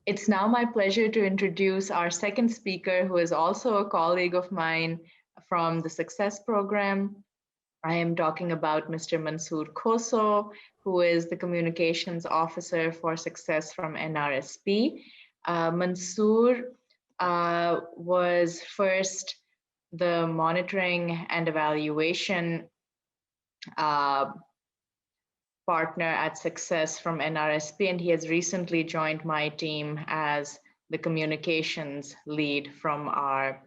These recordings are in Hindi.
It's now my pleasure to introduce our second speaker, who is also a colleague of mine from the Success Program. I am talking about Mr. Mansoor Khoso, who is the Communications Officer for Success from NRSP. Mansoor was first the monitoring and evaluation partner at Success from NRSP, and he has recently joined my team as the communications lead from our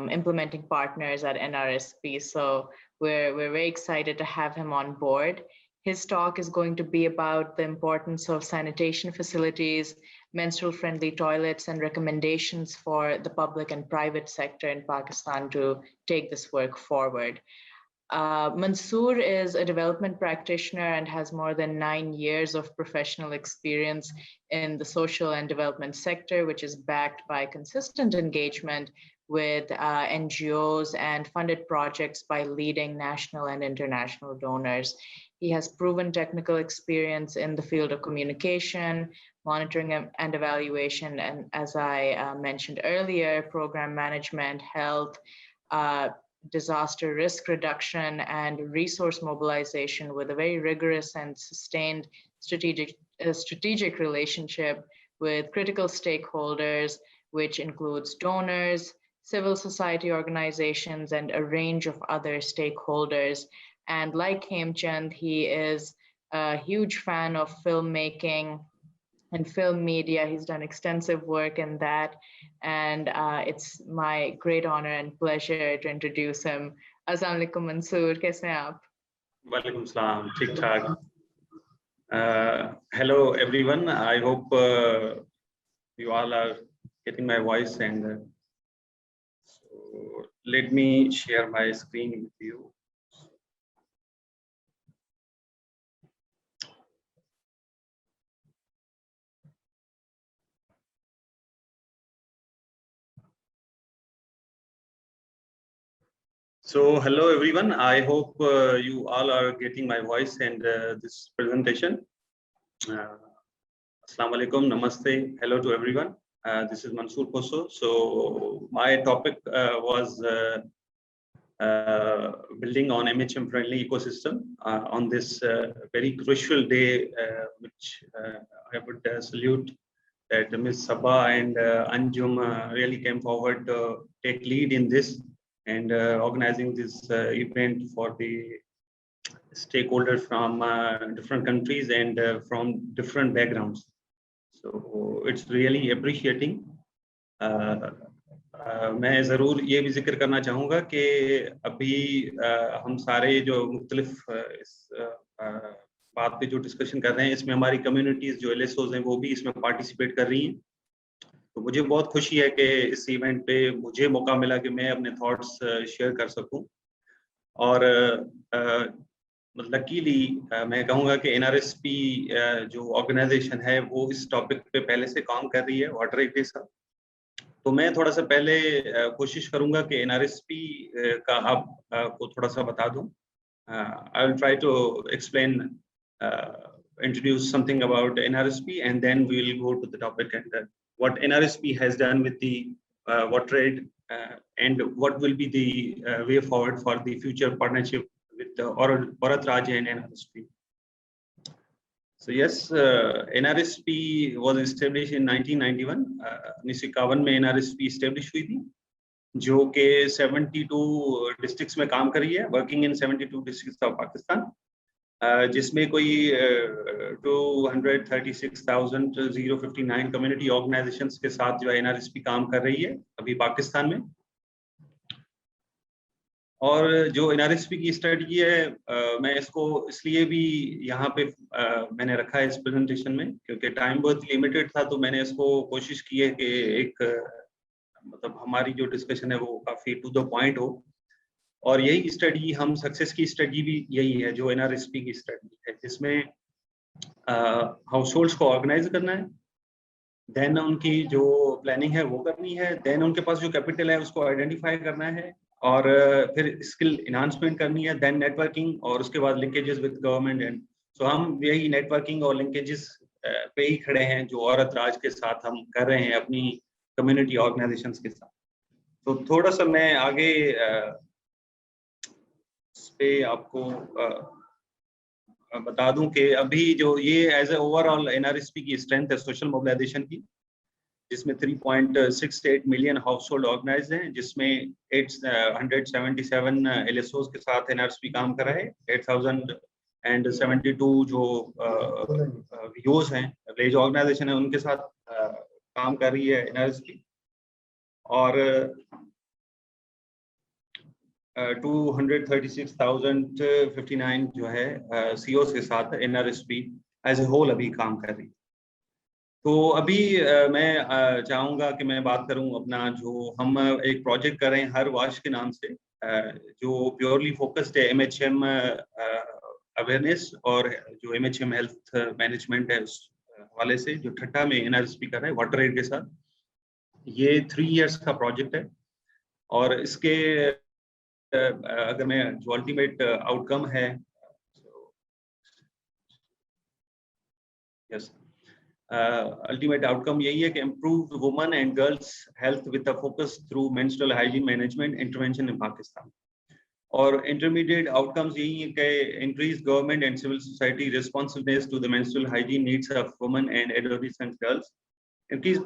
implementing partners at NRSP. So we're very excited to have him on board. His talk is going to be about the importance of sanitation facilities, menstrual-friendly toilets, and recommendations for the public and private sector in Pakistan to take this work forward. Mansoor is a development practitioner and has more than 9 years of professional experience in the social and development sector, which is backed by consistent engagement with NGOs and funded projects by leading national and international donors. He has proven technical experience in the field of communication, monitoring and evaluation, and as I mentioned earlier, program management, health, disaster risk reduction, and resource mobilization with a very rigorous and sustained strategic relationship with critical stakeholders, which includes donors, civil society organizations, and a range of other stakeholders. And like Hemchand, he is a huge fan of filmmaking and film media. He's done extensive work in that. And it's my great honor and pleasure to introduce him. Assalamu alaikum, Mansoor. Kaise hain aap? Walaikum salam. Theek thaak. Hello, everyone. I hope you all are getting my voice. And so let me share my screen with you. So hello everyone, I hope you all are getting my voice and this presentation. Assalamu alaikum, namaste, hello to everyone. This is Mansoor Khoso. So my topic was building on MHM friendly ecosystem on this very crucial day, which I would salute that Ms. Sabah and Anjum really came forward to take lead in this and organizing this event for the stakeholders from different countries and from different backgrounds. So it's really appreciating. मैं ज़रूर ये भी जिक्र करना चाहूँगा कि अभी हम सारे जो मुख्तलिफ इस बात पे जो डिस्कशन कर रहे हैं, इसमें हमारी कम्युनिटीज़ जो LSOs हैं वो भी इसमें पार्टिसिपेट कर रही हैं। तो मुझे बहुत खुशी है कि इस इवेंट पे मुझे मौका मिला कि मैं अपने थॉट्स शेयर कर सकूं। और लकीली मैं कहूँगा कि NRSP जो ऑर्गेनाइजेशन है वो इस टॉपिक पे पहले से काम कर रही है वाटर एड के साथ। तो मैं थोड़ा सा पहले कोशिश करूँगा कि NRSP का आपको थोड़ा सा बता दूँ। I will try to explain, introduce something about NRSP, and then we will go to the topic and what NRSP has done with the water aid and what will be the way forward for the future partnership with Bharat Raj and NRSP. So yes, NRSP was established in 1991. 1951 में NRSP established हुई थी, जो कि 72 डिस्ट्रिक्ट्स में काम कर रही है, working in 72 districts of Pakistan, जिसमें कोई 236,059 कम्युनिटी ऑर्गेनाइजेशंस के साथ जो NRSP काम कर रही है अभी पाकिस्तान में। और जो NRSP की स्ट्रेटजी है, मैं इसको इसलिए भी यहाँ पे मैंने रखा है इस प्रेजेंटेशन में, क्योंकि टाइम बहुत लिमिटेड था, तो मैंने इसको कोशिश की है कि एक मतलब हमारी जो डिस्कशन है वो काफ़ी टू द पॉइंट हो। और यही स्ट्रेटजी, हम सक्सेस की स्ट्रेटजी भी यही है जो NRSP की स्ट्रेटजी है, जिसमें हाउस होल्ड्स को ऑर्गेनाइज करना है, देन उनकी जो प्लानिंग है वो करनी है, देन उनके पास जो कैपिटल है उसको आइडेंटिफाई करना है, और फिर स्किल इन्हांसमेंट करनी है, देन नेटवर्किंग, और उसके बाद linkages with government. And so हम यही नेटवर्किंग और लिंकेजेस पे ही खड़े हैं जो औरत राज के साथ हम कर रहे हैं अपनी कम्युनिटी ऑर्गेनाइजेशंस के साथ। तो थोड़ा सा मैं आगे इस पे आपको बता दूं कि अभी जो ये एज ए ओवरऑल एनआरएसपी की स्ट्रेंथ है सोशल मोबिलाइजेशन की, जिसमें 3.68 मिलियन हाउस होल्ड ऑर्गेनाइज हैं, जिसमें 877 एलएसओ के साथ एनआरएसपी काम कर रहा है। 8072 जो वीओस हैं, विलेज ऑर्गेनाइजेशन है, उनके साथ काम कर रही है एनआरएसपी। और 236,059 जो है सीओस के साथ एनआरएसपी एज ए होल अभी काम कर रही है। तो अभी मैं चाहूँगा कि मैं बात करूँ अपना जो हम एक प्रोजेक्ट कर रहे हैं हर वाश के नाम से, जो प्योरली फोकस्ड है एमएचएम अवेयरनेस और जो एमएचएम हेल्थ मैनेजमेंट है उस वाले से, जो ठट्टा में एनआरएसपी कर रहे हैं वाटर एड के साथ। ये 3 इयर्स का प्रोजेक्ट है और इसके अगर मैं जो अल्टीमेट आउटकम है, यस, अल्टीमेट आउटकम यही है कि improve women and girls health with a focus through menstrual hygiene management intervention in Pakistan. और इंटरमीडिएट आउटकम्स यही है कि increase government and civil society responsiveness to the menstrual hygiene needs of women and adolescent girls, increase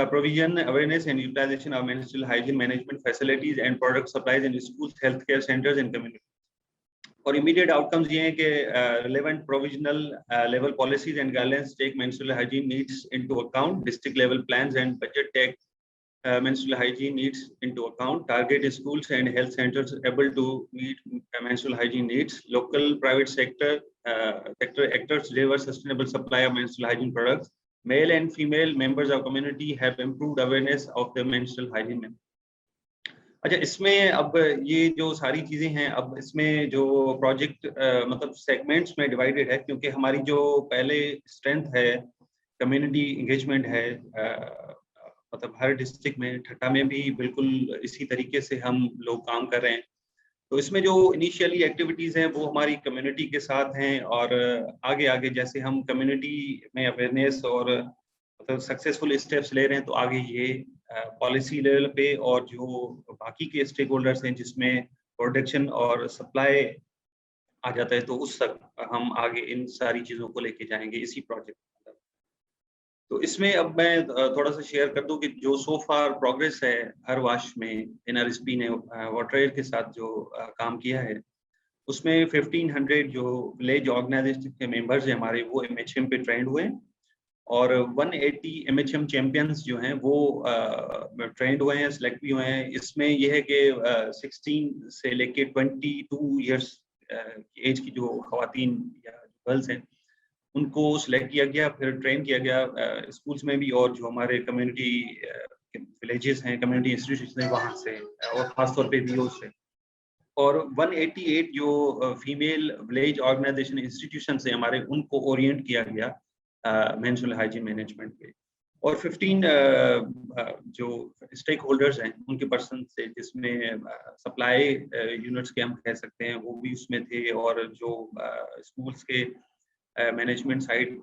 provision, awareness and utilization of menstrual hygiene management facilities and product supplies in schools, healthcare centers and communities. और immediate outcomes ये हैं कि relevant provisional level policies and guidelines take menstrual hygiene needs into account, district level plans and budget take menstrual hygiene needs into account, target schools and health centers able to meet menstrual hygiene needs, local private sector actors deliver sustainable supply of menstrual hygiene products. Male and female members of community have improved awareness of the menstrual hygiene. अच्छा, इसमें अब ये जो सारी चीजें हैं, अब इसमें जो प्रोजेक्ट मतलब सेगमेंट्स में डिवाइडेड है, क्योंकि हमारी जो पहले स्ट्रेंथ है कम्युनिटी एंगेजमेंट है, मतलब हर डिस्ट्रिक्ट में, ठट्टा में भी बिल्कुल इसी तरीके से हम लोग काम कर रहे हैं। तो इसमें जो इनिशियली एक्टिविटीज़ हैं वो हमारी कम्युनिटी के साथ हैं, और आगे आगे जैसे हम कम्युनिटी में अवेयरनेस और मतलब सक्सेसफुल स्टेप्स ले रहे हैं, तो आगे ये पॉलिसी लेवल पे और जो बाकी के स्टेक होल्डर्स हैं जिसमें प्रोडक्शन और सप्लाई आ जाता है, तो उस तक हम आगे इन सारी चीज़ों को लेके जाएंगे इसी प्रोजेक्ट। तो इसमें अब मैं थोड़ा सा शेयर कर दूं कि जो सो फार प्रोग्रेस है हर वाश में एनआरएसपी ने वाटर एड के साथ जो काम किया है, उसमें 1500 जो विलेज ऑर्गेनाइजेशन के मेंबर्स हैं हमारे, वो एमएचएम पे ट्रेंड हुए, और 180 एमएचएम चैंपियंस जो हैं वो ट्रेंड हुए हैं, सिलेक्ट भी हुए हैं। इसमें यह है कि 16 से लेके 22 ईयर्स एज की जो खवातीन या गर्ल्स हैं उनको सिलेक्ट किया गया, फिर ट्रेन किया गया स्कूल्स में भी, और जो हमारे कम्युनिटी विलेजेस हैं, कम्युनिटी इंस्टीट्यूशन है वहाँ से, और खासतौर पे वीओ से। और 188 जो फीमेल विलेज ऑर्गेनाइजेशन इंस्टीट्यूशन से हमारे, उनको ओरिएंट किया गया मेंस्ट्रुअल हाइजीन मैनेजमेंट पे। और 15 जो स्टेक होल्डर्स हैं उनके पर्सन से, जिसमें सप्लाई यूनिट्स के हम कह सकते हैं वो भी उसमें थे, और जो स्कूल्स के मैनेजमेंट साइड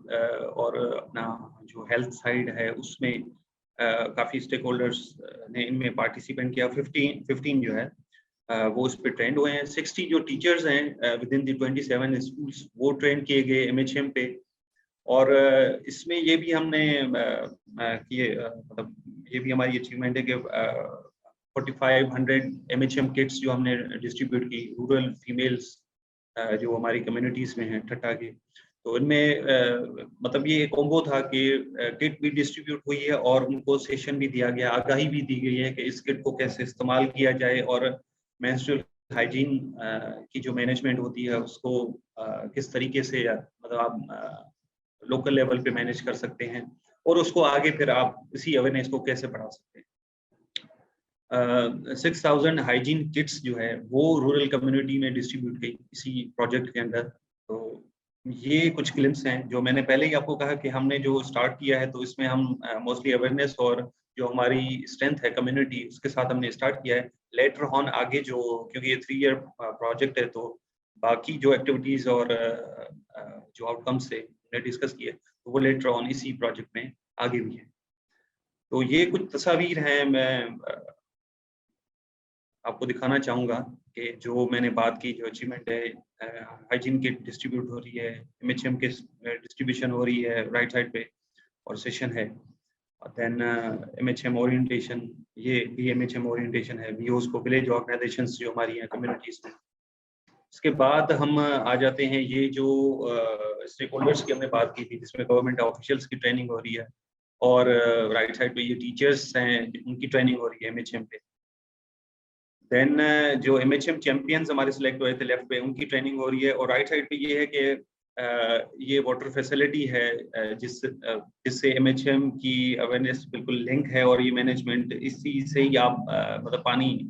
और अपना जो हेल्थ साइड है उसमें काफ़ी स्टेक होल्डर्स ने इनमें पार्टिसिपेंट किया। 15 जो है वो उस पर ट्रेंड हुए हैं। 60 जो टीचर्स हैं विद इन द 27 स्कूल्स, वो ट्रेन किए गए एमएचएम पे। और इसमें ये भी हमने किए, मतलब ये भी हमारी अचीवमेंट है कि 4500 एमएचएम किट्स जो हमने डिस्ट्रीब्यूट की रूरल फीमेल्स जो हमारी कम्युनिटीज़ में हैं ठट्टा की। तो इनमें मतलब ये एक कॉम्बो था कि किट भी डिस्ट्रीब्यूट हुई है और उनको सेशन भी दिया गया, आगाही भी दी गई है कि इस किट को कैसे इस्तेमाल किया जाए, और मेंस्ट्रुअल हाइजीन की जो मैनेजमेंट होती है उसको किस तरीके से मतलब आप लोकल लेवल पे मैनेज कर सकते हैं, और उसको आगे फिर आप इसी अवेयरनेस को कैसे बढ़ा सकते हैं। 6000 हाइजीन किट्स जो है वो रूरल कम्युनिटी में डिस्ट्रीब्यूट की इसी प्रोजेक्ट के अंदर। तो ये कुछ क्लिप्स हैं जो मैंने पहले ही आपको कहा कि हमने जो स्टार्ट किया है, तो इसमें हम मोस्टली अवेयरनेस और जो हमारी स्ट्रेंथ है कम्युनिटी, उसके साथ हमने स्टार्ट किया है। लेटर ऑन आगे जो, क्योंकि ये 3 ईयर प्रोजेक्ट है, तो बाकी जो एक्टिविटीज़ और जो आउटकम्स है हमने डिस्कस किए, वो लेटर ऑन इसी प्रोजेक्ट में आगे भी है। तो ये कुछ तस्वीर हैं, मैं आपको दिखाना चाहूँगा कि जो मैंने बात की, जो अचीवमेंट है, हाइजीन किट डिस्ट्रीब्यूट हो रही है, एमएचएम के डिस्ट्रीब्यूशन हो रही है राइट साइड पे, और सेशन है। देन एमएचएम ओरिएंटेशन, ये भी एमएचएम ओरिएंटेशन है, वीओस को, विलेज ऑर्गेनाइजेशंस जो हमारी हैं कम्युनिटीज में। इसके बाद हम आ जाते हैं, ये जो स्टेक होल्डर्स की हमने बात की थी, जिसमें गवर्नमेंट ऑफिशियल्स की ट्रेनिंग हो रही है, और राइट साइड पे ये टीचर्स हैं, उनकी ट्रेनिंग हो रही है एमएचएम पे। देन जो एमएचएम चैंपियंस हमारे सिलेक्ट हुए थे लेफ्ट पे, उनकी ट्रेनिंग हो रही है, और राइट साइड पे ये है कि ये वाटर फैसिलिटी है, जिससे एमएचएम की अवेयरनेस बिल्कुल लिंक है, और ये मैनेजमेंट इसी से ही आप मतलब पानी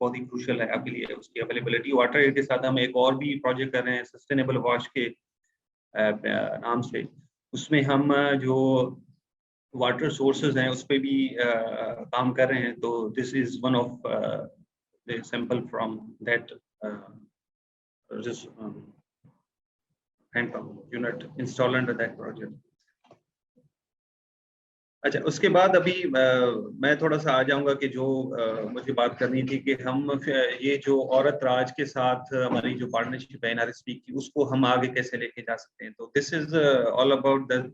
बहुत ही क्रूशियल है आपके लिए, उसकी अवेलेबिलिटी। वाटर एड के साथ हम एक और भी प्रोजेक्ट कर रहे हैं सस्टेनेबल वॉश के नाम से। उसमें हम जो वाटर सोर्सेज हैं उस पर भी काम कर रहे हैं। तो this is one of the sample from that hand pump unit installed under that project. अच्छा, उसके बाद अभी मैं थोड़ा सा आ जाऊंगा कि जो मुझे बात करनी थी कि हम ये जो औरत राज के साथ हमारी जो पार्टनरशिप है एनआरएसपी की, उसको हम आगे कैसे लेके जा सकते हैं। तो this is all about the,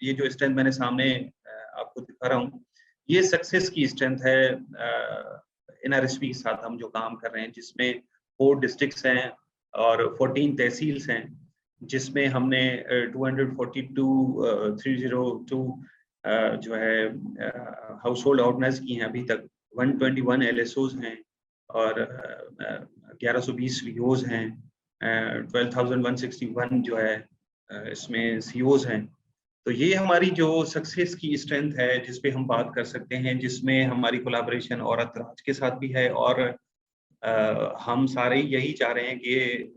ये जो स्ट्रेंथ मैंने सामने आपको दिखा रहा हूँ, ये सक्सेस की स्ट्रेंथ है एनआरएसपी के साथ हम जो काम कर रहे हैं, जिसमें 4 डिस्ट्रिक्ट्स हैं और 14 तहसील्स हैं, जिसमें हमने 302 जो है हाउस होल्ड ऑर्गेनाइज की हैं अभी तक। 121 एलएसओज हैं और 1120 वीओज हैं, 12,161 जो है इसमें सीओज हैं। तो ये हमारी जो सक्सेस की स्ट्रेंथ है, जिस पे हम बात कर सकते हैं, जिसमें हमारी कोलैबोरेशन औरत राज के साथ भी है, और हम सारे यही चाह रहे हैं कि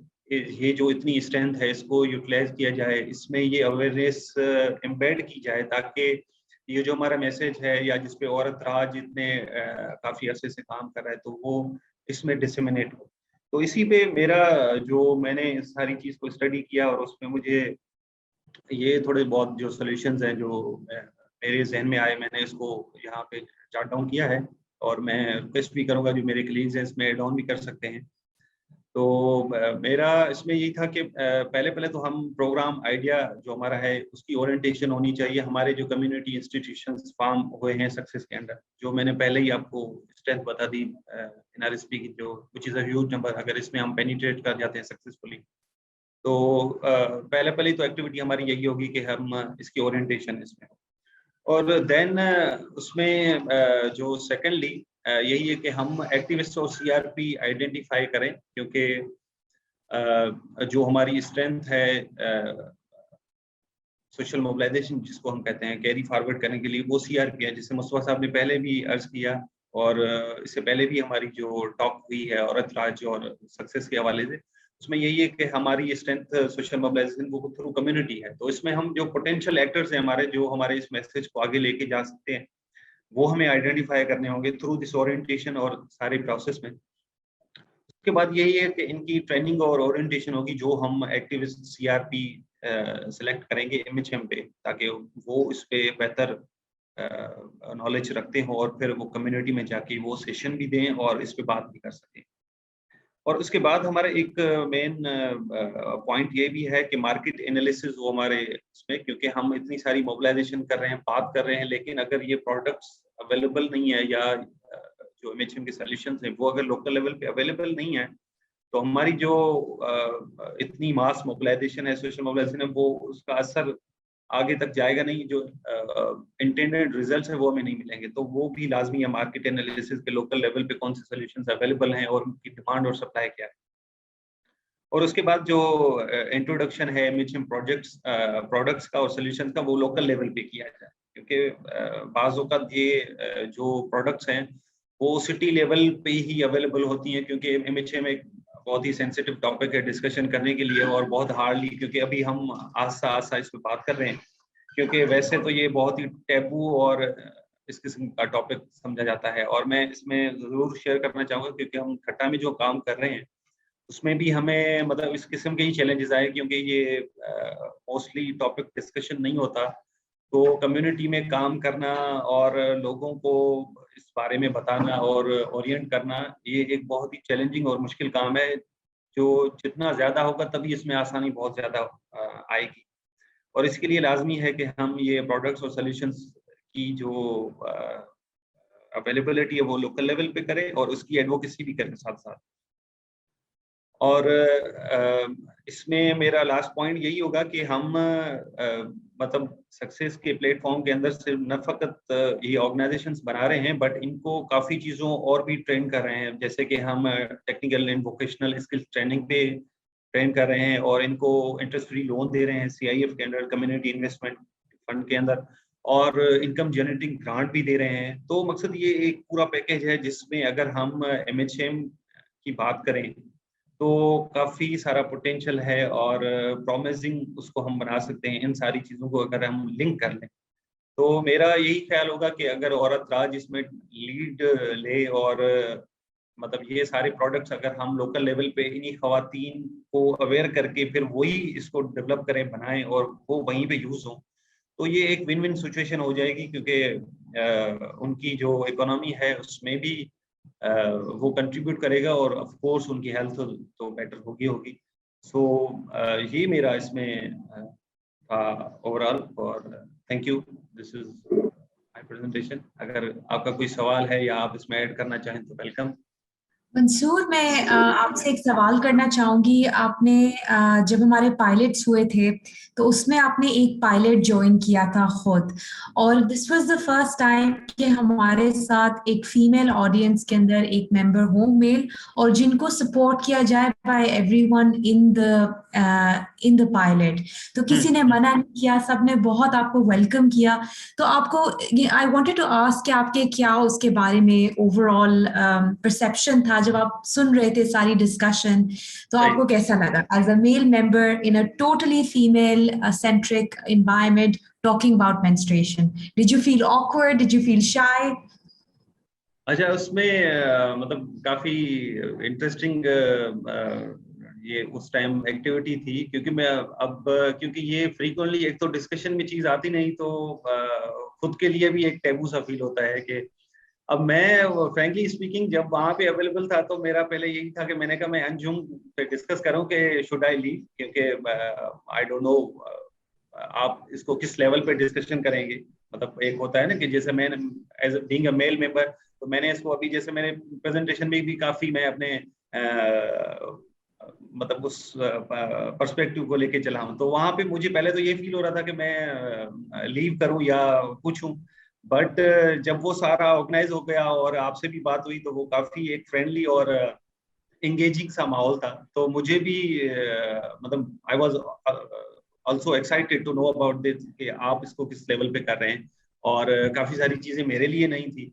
ये जो इतनी स्ट्रेंथ है इसको यूटिलाइज किया जाए, इसमें ये अवेयरनेस एम्बेड की जाए, ताकि ये जो हमारा मैसेज है, या जिस पे औरत राज इतने काफी अरसे से काम कर रहा है, तो वो इसमें डिसेमिनेट हो। तो इसी पे मेरा जो मैंने सारी चीज को स्टडी किया, और उसमें मुझे ये थोड़े बहुत जो सॉल्यूशंस हैं जो मेरे जहन में आए, मैंने इसको यहाँ पे चार्ट डाउन किया है, और मैं रिक्वेस्ट भी करूँगा जो मेरे कलीग्स हैं इसमें एड ऑन भी कर सकते हैं। तो मेरा इसमें यही था कि पहले तो हम प्रोग्राम आइडिया जो हमारा है उसकी ओरिएंटेशन होनी चाहिए हमारे जो कम्युनिटी इंस्टीट्यूशंस फॉर्म हुए हैं सक्सेस के अंडर, जो मैंने पहले ही आपको स्ट्रेंथ बता दी एनआरएसपी की, जो which is a huge number. अगर इसमें हम पेनिट्रेट कर जाते हैं सक्सेसफुली, तो पहले तो एक्टिविटी हमारी यही होगी कि हम इसकी ओरिएंटेशन इसमें हो। और देन उसमें जो सेकेंडली यही है कि हम एक्टिविस्ट और सीआरपी आइडेंटिफाई करें, क्योंकि जो हमारी स्ट्रेंथ है सोशल मोबिलाइजेशन जिसको हम कहते हैं, कैरी फॉरवर्ड करने के लिए, वो सीआरपी है, जिसे मुस्तफा साहब ने पहले भी अर्ज किया, और इससे पहले भी हमारी जो टॉक हुई है औरत राज और सक्सेस के हवाले से, उसमें यही है कि हमारी स्ट्रेंथ सोशल मोबिलाइजेशन वो थ्रू कम्युनिटी है। तो इसमें हम जो पोटेंशियल एक्टर्स हैं हमारे, जो हमारे इस मैसेज को आगे लेके जा सकते हैं, वो हमें आइडेंटिफाई करने होंगे थ्रू दिस ओरिएंटेशन और सारे प्रोसेस में। उसके बाद यही है कि इनकी ट्रेनिंग और ओरिएंटेशन होगी, जो हम एक्टिविस्ट सीआरपी सिलेक्ट करेंगे एमएचएम पे, ताकि वो इस पे बेहतर नॉलेज रखते हो, और फिर वो कम्युनिटी में जाके वो सेशन भी दें और इस पे बात भी कर सकें। और उसके बाद हमारा एक मेन पॉइंट ये भी है कि मार्केट एनालिसिस वो हमारे इसमें, क्योंकि हम इतनी सारी मोबिलाइजेशन कर रहे हैं, बात कर रहे हैं, लेकिन अगर ये प्रोडक्ट्स अवेलेबल नहीं है, या जो एमएचएम के सॉल्यूशंस हैं वो अगर लोकल लेवल पे अवेलेबल नहीं है, तो हमारी जो इतनी मास मोबिलाइजेशन है, सोशल मोबिलाइजेशन है, वो उसका असर आगे तक जाएगा नहीं, जो इंटेंडेड रिजल्ट्स है वो हमें नहीं मिलेंगे। तो वो भी लाजमी है मार्केट एनालिसिस के लोकल लेवल पे कौन से सॉल्यूशंस अवेलेबल हैं और उनकी डिमांड और सप्लाई क्या है। और उसके बाद जो इंट्रोडक्शन है एमएचएम प्रोडक्ट्स का और सॉल्यूशंस का, वो लोकल लेवल पे किया जाए, क्योंकि बाज़ों का ये जो प्रोडक्ट्स हैं वो सिटी लेवल पे ही अवेलेबल होती हैं, क्योंकि एमएचएम एक बहुत ही सेंसिटिव टॉपिक है डिस्कशन करने के लिए, और बहुत हार्डली, क्योंकि अभी हम आस्ता इस पे बात कर रहे हैं, क्योंकि वैसे तो ये बहुत ही टैबू और इस किस्म का टॉपिक समझा जाता है। और मैं इसमें जरूर शेयर करना चाहूँगा, क्योंकि हम खट्टा में जो काम कर रहे हैं, उसमें भी हमें मतलब इस किस्म के ही चैलेंजेस आए, क्योंकि ये मोस्टली टॉपिक डिस्कशन नहीं होता, तो कम्युनिटी में काम करना और लोगों को इस बारे में बताना और ओरिएंट करना, ये एक बहुत ही चैलेंजिंग और मुश्किल काम है, जो जितना ज़्यादा होगा तभी इसमें आसानी बहुत ज़्यादा आएगी। और इसके लिए लाज़मी है कि हम ये प्रोडक्ट्स और सॉल्यूशंस की जो अवेलेबिलिटी है वो लोकल लेवल पे करें और उसकी एडवोकेसी भी करें साथ-साथ। और इसमें मेरा लास्ट पॉइंट यही होगा कि हम मतलब सक्सेस के प्लेटफॉर्म के अंदर सिर्फ न फ़कत ये ऑर्गेनाइजेशंस बना रहे हैं, बट इनको काफ़ी चीज़ों और भी ट्रेन कर रहे हैं। जैसे कि हम technical and vocational skills training पे ट्रेन कर रहे हैं और इनको इंटरेस्ट फ्री लोन दे रहे हैं CIF के अंडर, कम्युनिटी इन्वेस्टमेंट फंड के अंदर, और इनकम जनरेटिंग ग्रांट भी दे रहे हैं। तो मकसद ये एक पूरा पैकेज है जिसमें अगर हम MHM की बात करें तो काफ़ी सारा पोटेंशियल है और प्रॉमिसिंग उसको हम बना सकते हैं, इन सारी चीज़ों को अगर हम लिंक कर लें। तो मेरा यही ख्याल होगा कि अगर औरत राज इसमें लीड ले और मतलब ये सारे प्रोडक्ट्स अगर हम लोकल लेवल पे इन्हीं ख़वातीन को अवेयर करके फिर वही इसको डेवलप करें, बनाएँ और वो वहीं पे यूज़ हों, तो ये एक विन विन सिचुएशन हो जाएगी, क्योंकि उनकी जो इकोनॉमी है उसमें भी वो कंट्रीब्यूट करेगा और ऑफ कोर्स उनकी हेल्थ तो बेटर होगी होगी। सो ये मेरा इसमें था ओवरऑल, और thank you. This is my presentation. अगर आपका कोई सवाल है या आप इसमें ऐड करना चाहें तो वेलकम। मंसूर, मैं आपसे एक सवाल करना चाहूंगी। आपने जब हमारे पायलट्स हुए थे तो उसमें आपने एक पायलट ज्वाइन किया था खुद, और this was the first time कि हमारे साथ एक फीमेल ऑडियंस के अंदर एक मेंबर हो मेल, और जिनको सपोर्ट किया जाए by everyone in the pilot. तो किसी ने मना नहीं किया, सबने बहुत आपको वेलकम किया। तो आपको आई वांटेड टू आस्क कि आपके क्या उसके बारे में ओवरऑल परसेप्शन था जब आप सुन रहे थे सारी डिस्कशन, तो आपको कैसा लगा as a male member in a totally female centric environment talking about menstruation? Did you feel awkward? Did you feel shy? अच्छा, उसमें मतलब काफ़ी इंटरेस्टिंग ये उस टाइम एक्टिविटी थी, क्योंकि मैं अब क्योंकि ये फ्रीक्वेंटली एक तो डिस्कशन में चीज़ आती नहीं, तो खुद के लिए भी एक टैबू सा फील होता है कि अब मैं फ्रैंकली स्पीकिंग जब वहाँ पे अवेलेबल था तो मेरा पहले यही था कि मैंने कहा मैं अंजुम पे डिस्कस करूँ कि शुड आई लीव, क्योंकि आई डोंट नो आप इसको किस लेवल पे डिस्कशन करेंगे। मतलब एक होता है ना कि जैसे मैं as being a male member, तो मैंने इसको अभी जैसे मैंने प्रेजेंटेशन में भी काफी मैं अपने मतलब उस पर्सपेक्टिव को लेके चला हूँ, तो वहां पे मुझे पहले तो ये फील हो रहा था कि मैं लीव करूं या पूछूं, बट जब वो सारा ऑर्गेनाइज हो गया और आपसे भी बात हुई तो वो काफी एक फ्रेंडली और एंगेजिंग सा माहौल था। तो मुझे भी मतलब I was also excited to know about this कि आप इसको किस लेवल पे कर रहे हैं, और काफी सारी चीजें मेरे लिए नहीं थी,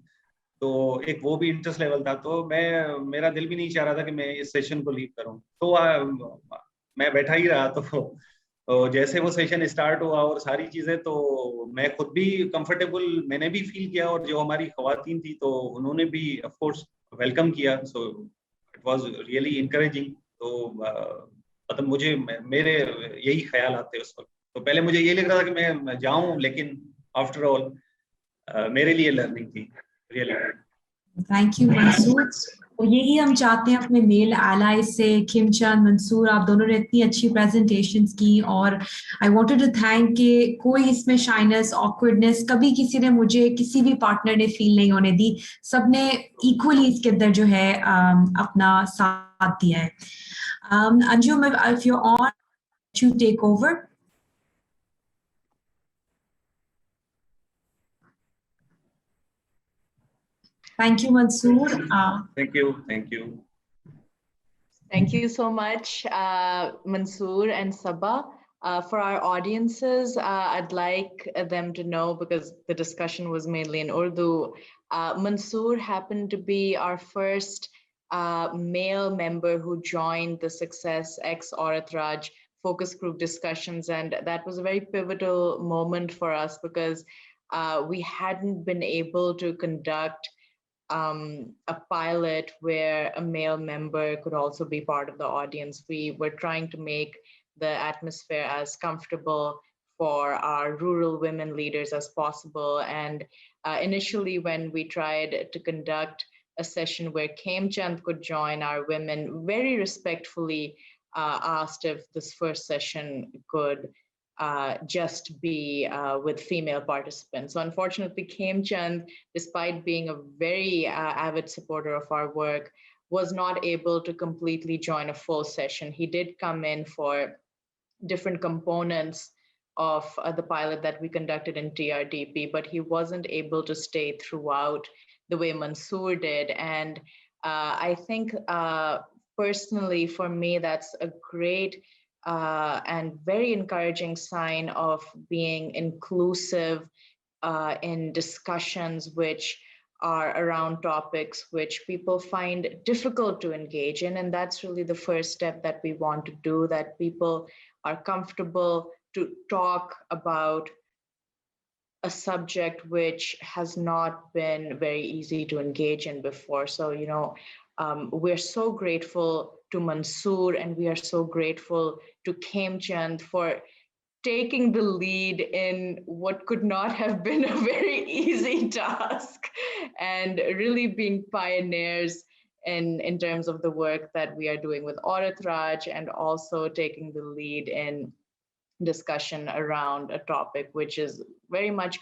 तो एक वो भी इंटरेस्ट लेवल था। तो मेरा दिल भी नहीं चाह रहा था कि मैं इस सेशन को लीव करूं, तो मैं बैठा ही रहा। तो जैसे वो सेशन स्टार्ट हुआ और सारी चीजें, तो मैं खुद भी कंफर्टेबल मैंने भी फील किया, और जो हमारी खवातीन थी तो उन्होंने भी ऑफ कोर्स वेलकम किया। So it was really encouraging. तो मतलब मुझे मेरे यही ख्याल आते उस वक्त। तो पहले मुझे ये लग रहा था कि मैं जाऊं, लेकिन आफ्टर ऑल मेरे लिए लर्निंग थी रियली। Thank you Mansoor. और यही हम चाहते हैं अपने मेल एलाइज से। खिमचंद, मंसूर, आप दोनों ने इतनी अच्छी प्रेजेंटेशंस की, और आई वांटेड टू थैंक कि कोई इसमें शाइनेस, ऑकवर्डनेस कभी किसी ने, मुझे किसी भी पार्टनर ने फील नहीं होने दी। सबने इक्वली इसके अंदर जो है अपना साथ दिया है। Anjum, if you on to take over. Thank you, Mansoor. Thank you. Thank you. Thank you so much, Mansoor and Sabah. For our audiences, I'd like them to know, because the discussion was mainly in Urdu, Mansoor happened to be our first male member who joined the Success X Aurat Raj focus group discussions. And that was a very pivotal moment for us, because we hadn't been able to conduct a pilot where a male member could also be part of the audience. We were trying to make the atmosphere as comfortable for our rural women leaders as possible. And initially, when we tried to conduct a session where Khemchand could join, our women very respectfully asked if this first session could just be with female participants. So unfortunately, Khemchand, despite being a very avid supporter of our work, was not able to completely join a full session. He did come in for different components of the pilot that we conducted in TRDP, but he wasn't able to stay throughout the way Mansoor did. And I think personally, for me, that's a great and very encouraging sign of being inclusive in discussions which are around topics which people find difficult to engage in. And that's really the first step that we want to do, that people are comfortable to talk about a subject which has not been very easy to engage in before. So, we're so grateful to Mansoor, and we are so grateful to Khemchand for taking the lead in what could not have been a very easy task, and really being pioneers in terms of the work that we are doing with Aurat Raj, and also taking the lead in discussion around a topic which is very much